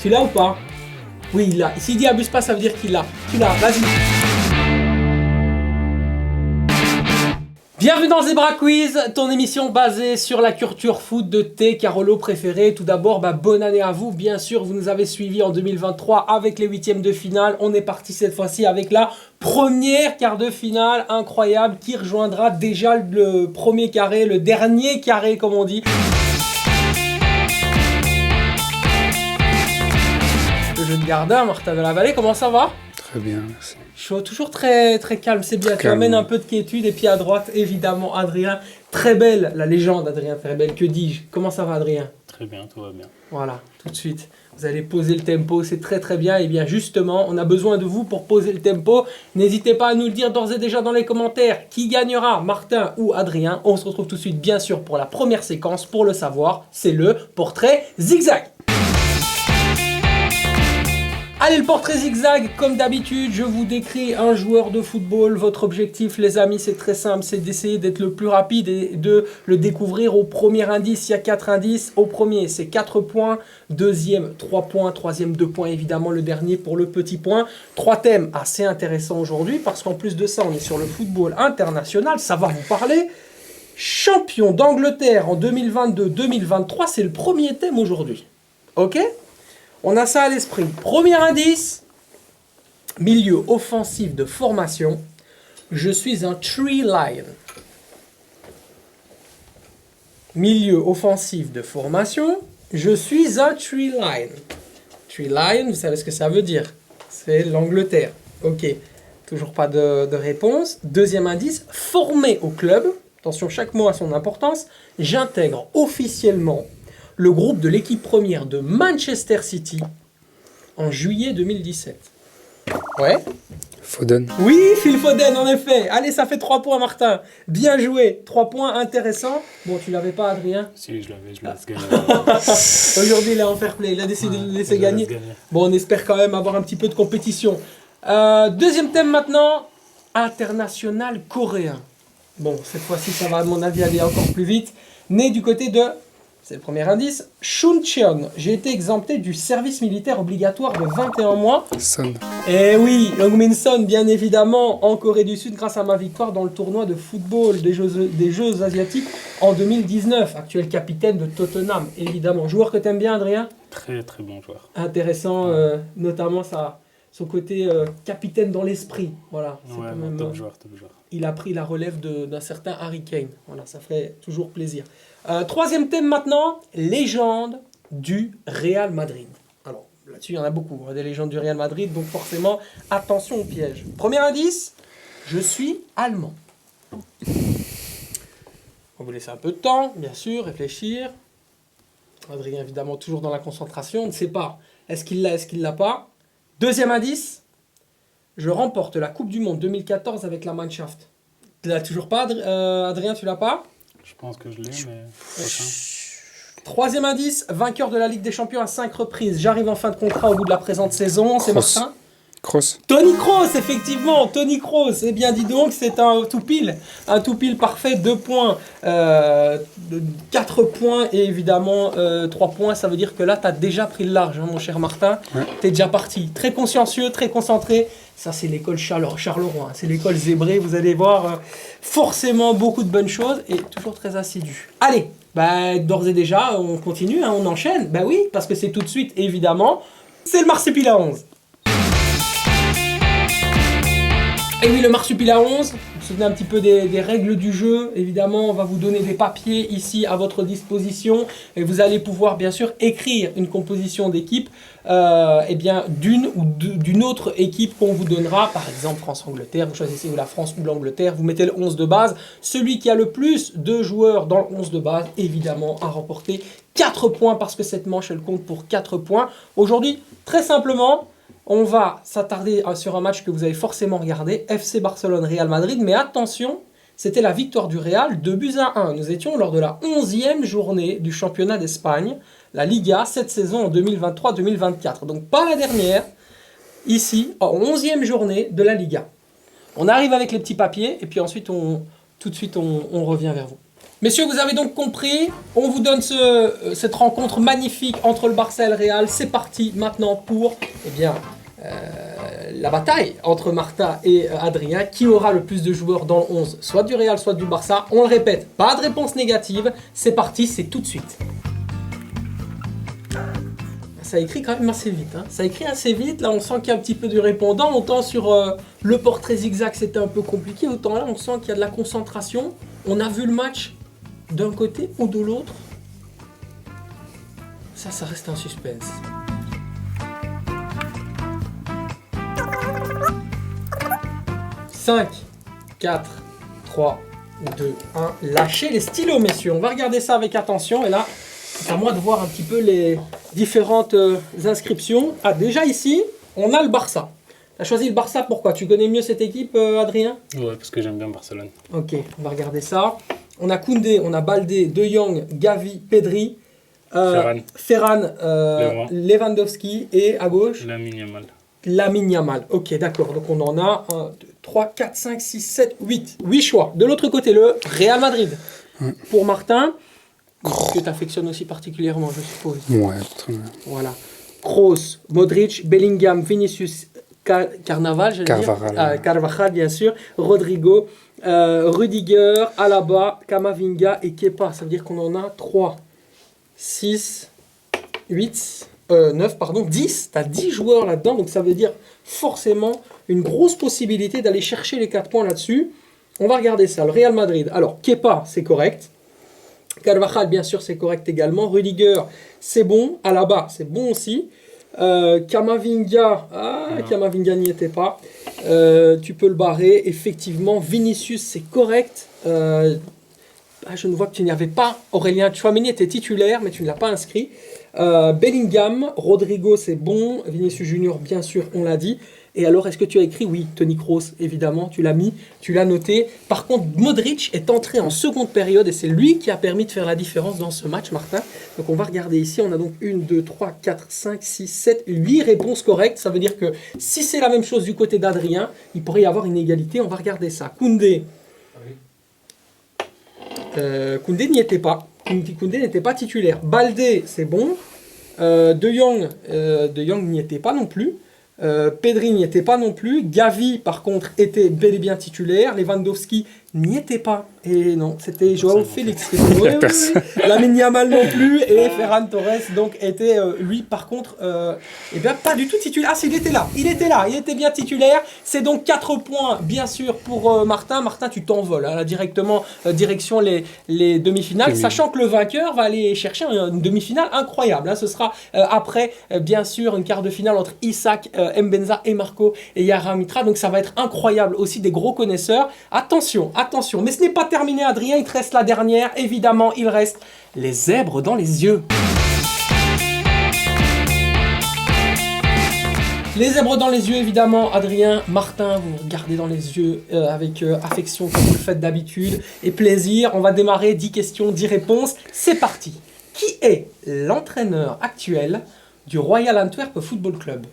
Tu l'as ou pas? Oui, il l'a. S'il dit abuse pas, ça veut dire qu'il l'a. Tu l'as, vas-y. Bienvenue dans Zebra Quiz, ton émission basée sur la culture foot de tes Carolo préférés. Tout d'abord, bonne année à vous. Bien sûr, vous nous avez suivis en 2023 avec les huitièmes de finale. On est parti cette fois-ci avec la première quart de finale incroyable qui rejoindra déjà le premier carré, le dernier carré comme on dit. Le jeu de gardien, Martin de la Vallée, comment ça va? Très bien, merci. Je suis toujours très, très calme, c'est bien. Tu amènes un peu de quiétude et puis à droite, évidemment, Adrien. Très belle, la légende Adrien très belle, que dis-je? Comment ça va Adrien? Très bien, tout va bien. Voilà, tout de suite. Vous allez poser le tempo, c'est très très bien. Et bien justement, on a besoin de vous pour poser le tempo. N'hésitez pas à nous le dire d'ores et déjà dans les commentaires. Qui gagnera, Martin ou Adrien? On se retrouve tout de suite, bien sûr, pour la première séquence. Pour le savoir, c'est le portrait zigzag. Allez, le portrait zigzag, comme d'habitude, je vous décris un joueur de football. Votre objectif, les amis, c'est très simple, c'est d'essayer d'être le plus rapide et de le découvrir au premier indice. Il y a 4 indices. Au premier, c'est 4 points. Deuxième, 3 points. Troisième, 2 points. Évidemment, le dernier pour le petit point. 3 thèmes assez intéressants aujourd'hui parce qu'en plus de ça, on est sur le football international. Ça va vous parler. Champion d'Angleterre en 2022-2023, c'est le premier thème aujourd'hui. Ok ? On a ça à l'esprit. Premier indice, milieu offensif de formation. Je suis un tree lion. Milieu offensif de formation. Je suis un tree lion. Tree lion, vous savez ce que ça veut dire? C'est l'Angleterre. Ok. Toujours pas de réponse. Deuxième indice, formé au club. Attention, chaque mot a son importance. J'intègre officiellement le groupe de l'équipe première de Manchester City en juillet 2017. Ouais. Foden. Oui, Phil Foden, en effet. Allez, ça fait 3 points, Martin. Bien joué. 3 points, intéressant. Bon, tu l'avais pas, Adrien? Si, je l'avais, je laisse gagner. Aujourd'hui, il est en fair play. Il a décidé de le laisser gagner. Bon, on espère quand même avoir un petit peu de compétition. Deuxième thème maintenant. International coréen. Bon, cette fois-ci, ça va, à mon avis, aller encore plus vite. Né du côté de... C'est le premier indice. Chuncheon. J'ai été exempté du service militaire obligatoire de 21 mois. Son. Eh oui, Heung-min Son, bien évidemment, en Corée du Sud, grâce à ma victoire dans le tournoi de football des Jeux Asiatiques en 2019. Actuel capitaine de Tottenham, évidemment. Joueur que t'aimes bien, Adrien? Très très bon joueur. Intéressant, notamment son côté capitaine dans l'esprit. Voilà. C'est Ouais, quand même, top joueur. il a pris la relève d'un certain Harry Kane. Voilà, ça ferait toujours plaisir. Troisième thème maintenant, légende du Real Madrid. Alors là-dessus, il y en a beaucoup, des légendes du Real Madrid, donc forcément, attention au piège. Premier indice, je suis allemand. On vous laisse un peu de temps, bien sûr, réfléchir. Adrien, évidemment, toujours dans la concentration, on ne sait pas. Est-ce qu'il l'a, est-ce qu'il ne l'a pas? Deuxième indice, je remporte la Coupe du Monde 2014 avec la Mannschaft. Tu l'as toujours pas, Adrien, tu l'as pas? Je pense que je l'ai, mais prochain. Troisième indice, vainqueur de la Ligue des Champions à 5 reprises. J'arrive en fin de contrat au bout de la présente saison. C'est Kroos. Martin? Kroos. Toni Kroos, effectivement, Toni Kroos. Eh bien, dis donc, c'est un tout pile parfait. 2 points, 4 points et évidemment 3 points. Ça veut dire que là, tu as déjà pris le large, hein, mon cher Martin. Ouais. Tu es déjà parti. Très consciencieux, très concentré. Ça, c'est l'école Charleroi. C'est l'école zébrée. Vous allez voir forcément beaucoup de bonnes choses et toujours très assidu. Allez, d'ores et déjà, on continue, hein, on enchaîne. Oui, parce que c'est tout de suite, évidemment, c'est le Marsupilami 11. Et oui, le Marsupilami 11, vous vous souvenez un petit peu des règles du jeu. Évidemment, on va vous donner des papiers ici à votre disposition. Et vous allez pouvoir, bien sûr, écrire une composition d'équipe d'une autre équipe qu'on vous donnera. Par exemple, France-Angleterre, vous choisissez ou la France ou l'Angleterre. Vous mettez le 11 de base. Celui qui a le plus de joueurs dans le 11 de base, évidemment, a remporté 4 points parce que cette manche, elle compte pour 4 points. Aujourd'hui, très simplement... On va s'attarder sur un match que vous avez forcément regardé, FC Barcelone-Real Madrid, mais attention, c'était la victoire du Real, 2-1. Nous étions lors de la 11e journée du championnat d'Espagne, la Liga, cette saison en 2023-2024. Donc pas la dernière, ici, en 11e journée de la Liga. On arrive avec les petits papiers, et puis ensuite, tout de suite, on revient vers vous. Messieurs, vous avez donc compris, on vous donne cette rencontre magnifique entre le Barça et le Real. C'est parti maintenant pour la bataille entre Martin et Adrien. Qui aura le plus de joueurs dans le 11, soit du Real, soit du Barça? On le répète, pas de réponse négative. C'est parti, c'est tout de suite. Ça écrit quand même assez vite. Hein. Ça écrit assez vite. Là, on sent qu'il y a un petit peu du répondant. Autant sur le portrait zigzag, c'était un peu compliqué. Autant là, on sent qu'il y a de la concentration. On a vu le match d'un côté ou de l'autre. Ça reste un suspense. « 5, 4, 3, 2, 1. Lâchez les stylos, messieurs. On va regarder ça avec attention. Et là, c'est à moi de voir un petit peu les différentes inscriptions. Ah, déjà ici, on a le Barça. Tu as choisi le Barça, pourquoi? Tu connais mieux cette équipe, Adrien? Ouais, parce que j'aime bien Barcelone. Ok, on va regarder ça. On a Koundé, on a Baldé, De Jong, Gavi, Pedri, Ferran, Lewandowski et à gauche Lamine Yamal. Ok, d'accord. Donc on en a 1, 2, 3, 4, 5, 6, 7, 8. 8 choix. De l'autre côté, le Real Madrid. Pour Martin, que tu affectionnes aussi particulièrement, je suppose. Ouais, très bien. Voilà. Kroos, Modric, Bellingham, Vinicius, Carvajal, bien sûr, Rodrigo, Rudiger, Alaba, Camavinga et Kepa. Ça veut dire qu'on en a 3, 6, 8, 9, pardon, 10. Tu as 10 joueurs là-dedans, donc ça veut dire forcément une grosse possibilité d'aller chercher les 4 points là-dessus. On va regarder ça. Le Real Madrid. Alors, Kepa, c'est correct. Carvajal, bien sûr, c'est correct également. Rudiger, c'est bon. Alaba, c'est bon aussi. Camavinga, Camavinga n'y était pas. Tu peux le barrer. Effectivement, Vinicius, c'est correct. Je ne vois que tu n'y avais pas. Aurélien Tchouaméni était titulaire, mais tu ne l'as pas inscrit. Bellingham, Rodrigo, c'est bon. Vinicius Junior, bien sûr, on l'a dit. Et alors, est-ce que tu as écrit? Oui, Toni Kroos, évidemment, tu l'as mis, tu l'as noté. Par contre, Modric est entré en seconde période et c'est lui qui a permis de faire la différence dans ce match, Martin. Donc, on va regarder ici. On a donc 1, 2, 3, 4, 5, 6, 7, 8 réponses correctes. Ça veut dire que si c'est la même chose du côté d'Adrien, il pourrait y avoir une égalité. On va regarder ça. Koundé. Koundé n'y était pas. Koundé n'était pas titulaire. Baldé, c'est bon. De Jong n'y était pas non plus. Pedri n'y était pas non plus. Gavi, par contre, était bel et bien titulaire. Lewandowski n'y était pas. Et non, c'était Joao Félix. Lamine Yamal non plus. Et Ferran Torres, donc, était, lui, par contre, pas du tout titulaire. Ah, il était là. Il était bien titulaire. C'est donc 4 points, bien sûr, pour Martin. Martin, tu t'envoles hein, directement, direction les demi-finales. Sachant que le vainqueur va aller chercher une demi-finale incroyable. Hein. Ce sera après, bien sûr, une quart de finale entre Isaac Mbenza et Marco et Yara Mitra. Donc, ça va être incroyable aussi, des gros connaisseurs. Attention. Mais ce n'est pas terminé, Adrien, il te reste la dernière. Évidemment, il reste les zèbres dans les yeux. Les zèbres dans les yeux, évidemment, Adrien, Martin, vous regardez dans les yeux avec affection comme vous le faites d'habitude et plaisir. On va démarrer 10 questions, 10 réponses. C'est parti. Qui est l'entraîneur actuel du Royal Antwerp Football Club?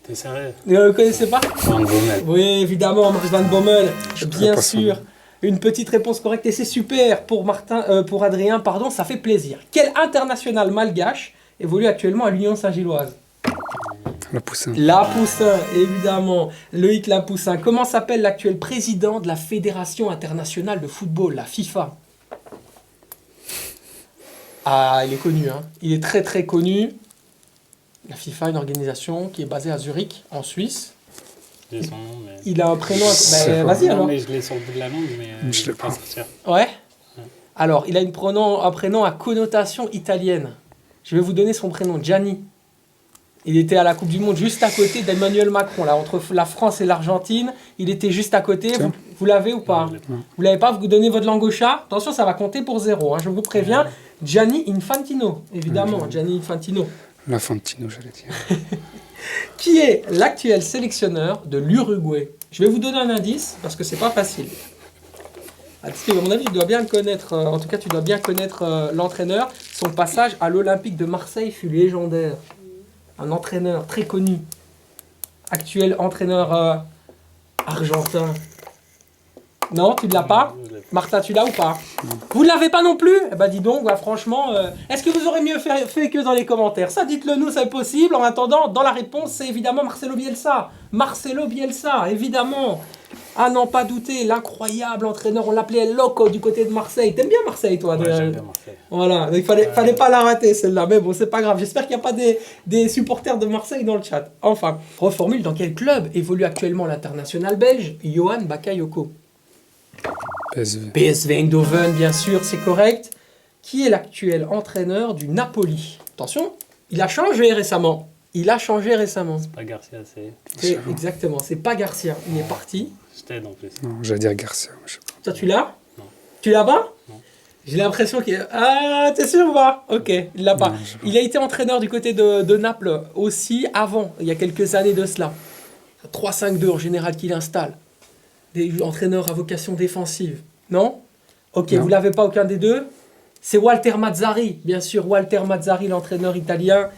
T'es sérieux? Vous ne le connaissez pas? Van Bommel. Oui, évidemment, Max Van Bommel, bien sûr. Une petite réponse correcte et c'est super pour Adrien, pardon, ça fait plaisir. Quel international malgache évolue actuellement à l'Union Saint-Gilloise? Lapoussin. Lapoussin, évidemment. Loïc Lapoussin. Comment s'appelle l'actuel président de la Fédération internationale de football, la FIFA? Ah, il est connu, hein. Il est très très connu. La FIFA, une organisation qui est basée à Zurich, en Suisse. J'ai son nom, mais... Il a un prénom... vas-y non, alors. mais je l'ai sur le bout de la langue, mais je l'ai pas. Ouais. Alors, il a un prénom à connotation italienne. Je vais vous donner son prénom, Gianni. Il était à la Coupe du Monde juste à côté d'Emmanuel Macron, là, entre la France et l'Argentine. Il était juste à côté. Vous l'avez ou pas? Vous l'avez pas? Vous donnez votre langue au chat. Attention, ça va compter pour 0. Hein, je vous préviens. Gianni Infantino, évidemment. Gianni Infantino. L'Infantino, j'allais dire. Qui est l'actuel sélectionneur de l'Uruguay? Je vais vous donner un indice parce que c'est pas facile. Steve, à mon avis, tu dois bien le connaître. En tout cas, tu dois bien connaître l'entraîneur. Son passage à l'Olympique de Marseille fut légendaire. Un entraîneur très connu. Actuel entraîneur argentin. Non, tu ne l'as pas? Je l'ai pas. Martin, tu l'as ou pas? Vous ne l'avez pas non plus? Eh ben dis donc, franchement, est-ce que vous aurez mieux fait que dans les commentaires? Ça, dites-le nous, c'est possible. En attendant, dans la réponse, c'est évidemment Marcelo Bielsa. Marcelo Bielsa, évidemment. À n'en pas douter, l'incroyable entraîneur, on l'appelait El Loco du côté de Marseille. T'aimes bien Marseille, toi? Ouais, j'aime bien Marseille. Voilà, donc fallait pas la rater celle-là, mais bon, c'est pas grave. J'espère qu'il n'y a pas des supporters de Marseille dans le chat. Enfin, reformule, dans quel club évolue actuellement l'international belge Johan Bakayoko? PSV. PSV Eindhoven, bien sûr, c'est correct. Qui est l'actuel entraîneur du Napoli? Attention, il a changé récemment. Pas Garcia, c'est. Exactement, c'est pas Garcia. Il est parti. Je t'aide en plus. Non, j'allais dire Garcia. Je sais pas. Toi, tu l'as? Non. Tu l'as pas? Non. J'ai l'impression qu'il... Ah, t'es sûr ou pas? Ok, il l'a pas. Non, je sais pas. Il a été entraîneur du côté de Naples aussi avant, il y a quelques années de cela. 3-5-2 en général qu'il installe. Des entraîneurs à vocation défensive. Non? Ok, Non. vous l'avez pas aucun des deux? C'est Walter Mazzarri, bien sûr. Walter Mazzarri, l'entraîneur italien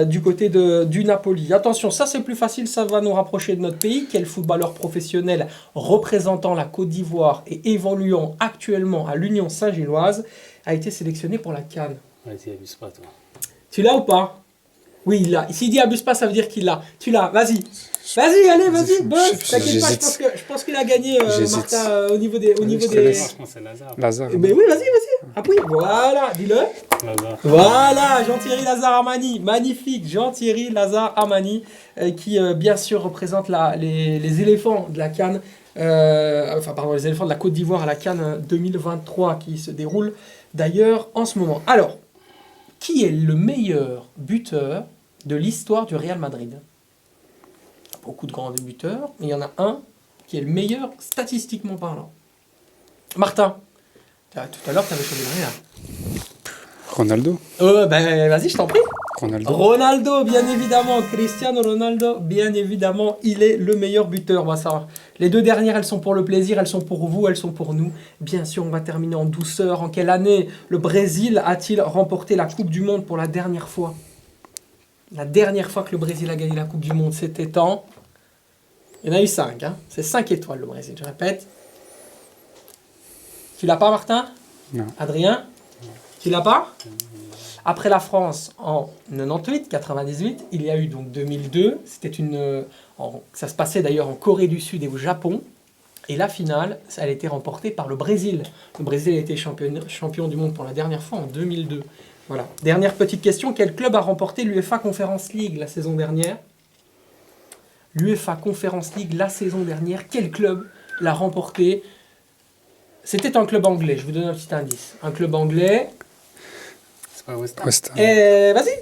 du côté du Napoli. Attention, ça c'est plus facile, ça va nous rapprocher de notre pays. Quel footballeur professionnel représentant la Côte d'Ivoire et évoluant actuellement à l'Union Saint-Gilloise a été sélectionné pour la CAN? Vas-y, abuse pas, toi. Tu l'as ou pas? Oui, il l'a. S'il dit abuse pas, ça veut dire qu'il l'a. Tu l'as, vas-y. Vas-y, allez, vas-y, boss. T'inquiète pas, je pense qu'il a gagné, J'hésite. Martin, au niveau des... Je te Moi, laisse. je pense que c'est Lazare. Lazare. Mais oui, vas-y. Appuie. Voilà, dis-le. Lazare. Voilà, Jean-Thierry Lazare Amani. Magnifique, Jean-Thierry Lazare Amani, qui, bien sûr, représente les éléphants de la CAN. Les éléphants de la Côte d'Ivoire à la CAN 2023 qui se déroule d'ailleurs en ce moment. Alors, qui est le meilleur buteur de l'histoire du Real Madrid? Beaucoup de grands buteurs, mais il y en a un qui est le meilleur statistiquement parlant. Martin, tout à l'heure, tu avais choisi le Real. Ronaldo. Vas-y, je t'en prie. Ronaldo. Bien évidemment. Cristiano Ronaldo, bien évidemment, il est le meilleur buteur. Les deux dernières, elles sont pour le plaisir, elles sont pour vous, elles sont pour nous. Bien sûr, on va terminer en douceur. En quelle année le Brésil a-t-il remporté la Coupe du Monde pour la dernière fois? La dernière fois que le Brésil a gagné la Coupe du Monde, c'était en... Il y en a eu 5, hein. C'est 5 étoiles le Brésil, je répète. Tu l'as pas, Martin? Non. Adrien? Tu l'as pas? Après la France en 98, 98, il y a eu donc 2002. Ça se passait d'ailleurs en Corée du Sud et au Japon. Et la finale, elle a été remportée par le Brésil. Le Brésil a été champion du monde pour la dernière fois en 2002. Voilà. Dernière petite question. Quel club a remporté l'UEFA Conference League la saison dernière? L'UEFA Conference League la saison dernière, quel club l'a remporté? C'était un club anglais, je vous donne un petit indice. Un club anglais. C'est pas West Ham. West Ham. Vas-y,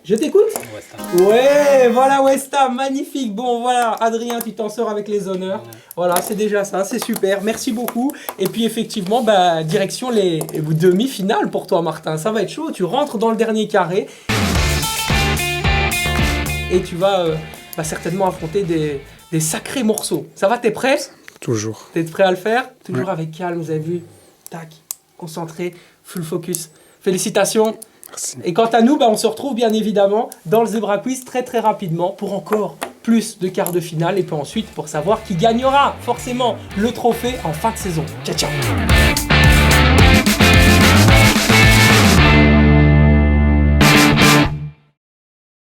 je t'écoute. West Ham. Ouais, voilà West Ham, magnifique. Bon, voilà, Adrien, tu t'en sors avec les honneurs. Ouais. Voilà, c'est déjà ça, c'est super. Merci beaucoup. Et puis effectivement, direction les demi-finales pour toi, Martin. Ça va être chaud. Tu rentres dans le dernier carré et tu vas certainement affronter des sacrés morceaux. Ça va, t'es prêt? Toujours. T'es prêt à le faire? Toujours Ouais. avec calme, vous avez vu? Tac, concentré, full focus. Félicitations. Merci. Et quant à nous, on se retrouve bien évidemment dans le Zebra Quiz très très rapidement pour encore plus de quarts de finale et puis ensuite pour savoir qui gagnera forcément le trophée en fin de saison. Ciao ciao.